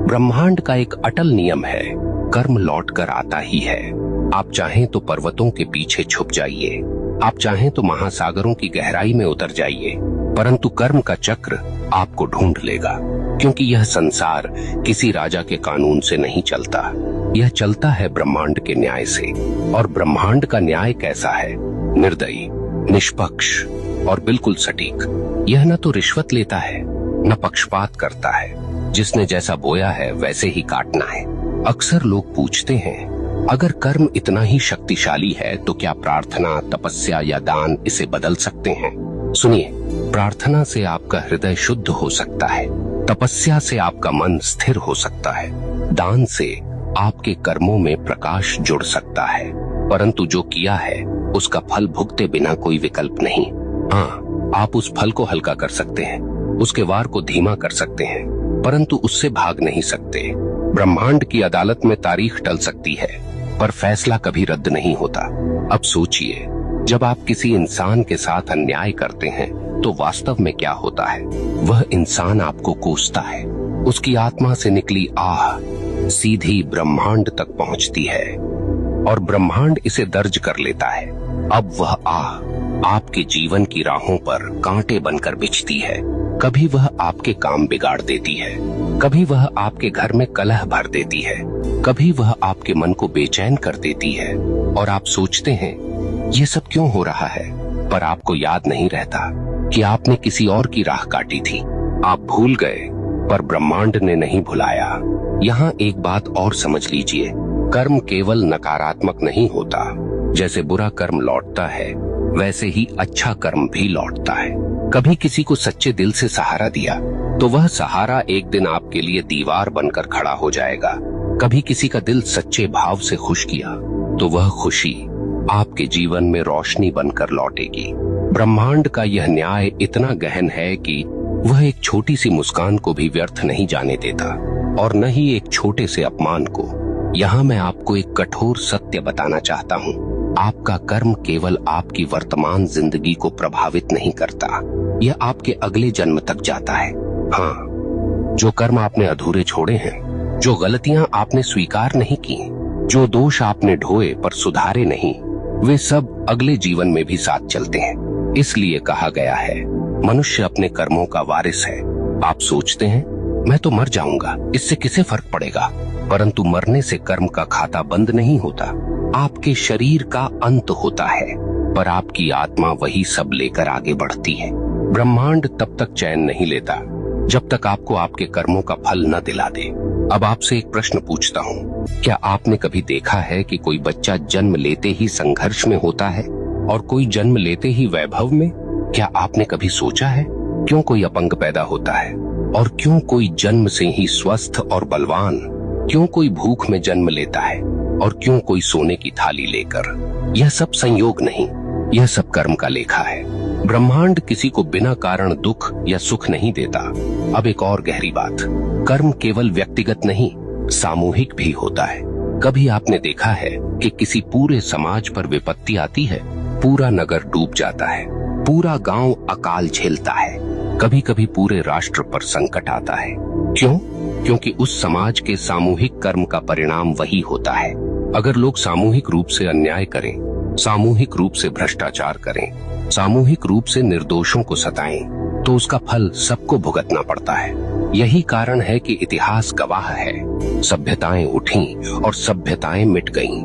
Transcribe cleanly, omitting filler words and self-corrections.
ब्रह्मांड का एक अटल नियम है, कर्म लौट कर आता ही है। आप चाहें तो पर्वतों के पीछे छुप जाइए, आप चाहें तो महासागरों की गहराई में उतर जाइए, परंतु कर्म का चक्र आपको ढूंढ लेगा। क्योंकि यह संसार किसी राजा के कानून से नहीं चलता, यह चलता है ब्रह्मांड के न्याय से। और ब्रह्मांड का न्याय कैसा है? निर्दयी, निष्पक्ष और बिल्कुल सटीक। यह न तो रिश्वत लेता है, न पक्षपात करता है। जिसने जैसा बोया है वैसे ही काटना है। अक्सर लोग पूछते हैं, अगर कर्म इतना ही शक्तिशाली है तो क्या प्रार्थना, तपस्या या दान इसे बदल सकते हैं? सुनिए, प्रार्थना से आपका हृदय शुद्ध हो सकता है, तपस्या से आपका मन स्थिर हो सकता है, दान से आपके कर्मों में प्रकाश जुड़ सकता है, परंतु जो किया है उसका फल भुगते बिना कोई विकल्प नहीं। हाँ, आप उस फल को हल्का कर सकते हैं, उसके वार को धीमा कर सकते हैं, परंतु उससे भाग नहीं सकते। ब्रह्मांड की अदालत में तारीख टल सकती है, पर फैसला कभी रद्द नहीं होता। अब सोचिए, जब आप किसी इंसान के साथ अन्याय करते हैं तो वास्तव में क्या होता है? वह इंसान आपको कोसता है, उसकी आत्मा से निकली आह सीधी ब्रह्मांड तक पहुंचती है और ब्रह्मांड इसे दर्ज कर लेता है। अब वह आह आपके जीवन की राहों पर कांटे बनकर बिछती है। कभी वह आपके काम बिगाड़ देती है, कभी वह आपके घर में कलह भर देती है, कभी वह आपके मन को बेचैन कर देती है। और आप सोचते हैं ये सब क्यों हो रहा है, पर आपको याद नहीं रहता कि आपने किसी और की राह काटी थी। आप भूल गए, पर ब्रह्मांड ने नहीं भुलाया। यहाँ एक बात और समझ लीजिए, कर्म केवल नकारात्मक नहीं होता। जैसे बुरा कर्म लौटता है, वैसे ही अच्छा कर्म भी लौटता है। कभी किसी को सच्चे दिल से सहारा दिया तो वह सहारा एक दिन आपके लिए दीवार बनकर खड़ा हो जाएगा। कभी किसी का दिल सच्चे भाव से खुश किया तो वह खुशी आपके जीवन में रोशनी बनकर लौटेगी। ब्रह्मांड का यह न्याय इतना गहन है कि वह एक छोटी सी मुस्कान को भी व्यर्थ नहीं जाने देता, और न ही एक छोटे से अपमान को। यहाँ मैं आपको एक कठोर सत्य बताना चाहता हूँ, आपका कर्म केवल आपकी वर्तमान जिंदगी को प्रभावित नहीं करता, यह आपके अगले जन्म तक जाता है। हाँ, जो कर्म आपने अधूरे छोड़े हैं, जो गलतियां आपने स्वीकार नहीं की, जो दोष आपने ढोए पर सुधारे नहीं, वे सब अगले जीवन में भी साथ चलते हैं। इसलिए कहा गया है, मनुष्य अपने कर्मों का वारिस है। आप सोचते हैं मैं तो मर जाऊंगा, इससे किसे फर्क पड़ेगा? परंतु मरने से कर्म का खाता बंद नहीं होता। आपके शरीर का अंत होता है, पर आपकी आत्मा वही सब लेकर आगे बढ़ती है। ब्रह्मांड तब तक चैन नहीं लेता जब तक आपको आपके कर्मों का फल न दिला दे। अब आपसे एक प्रश्न पूछता हूँ, क्या आपने कभी देखा है कि कोई बच्चा जन्म लेते ही संघर्ष में होता है और कोई जन्म लेते ही वैभव में? क्या आपने कभी सोचा है क्यों कोई अपंग पैदा होता है और क्यों कोई जन्म से ही स्वस्थ और बलवान? क्यों कोई भूख में जन्म लेता है और क्यों कोई सोने की थाली लेकर? यह सब संयोग नहीं, यह सब कर्म का लेखा है। ब्रह्मांड किसी को बिना कारण दुख या सुख नहीं देता। अब एक और गहरी बात, कर्म केवल व्यक्तिगत नहीं, सामूहिक भी होता है। कभी आपने देखा है कि किसी पूरे समाज पर विपत्ति आती है, पूरा नगर डूब जाता है, पूरा गांव अकाल झेलता है, कभी कभी पूरे राष्ट्र पर संकट आता है। क्यों? क्योंकि उस समाज के सामूहिक कर्म का परिणाम वही होता है। अगर लोग सामूहिक रूप से अन्याय करें, सामूहिक रूप से भ्रष्टाचार करें, सामूहिक रूप से निर्दोषों को सताएं, तो उसका फल सबको भुगतना पड़ता है। यही कारण है कि इतिहास गवाह है, सभ्यताएं उठीं और सभ्यताएं मिट गईं।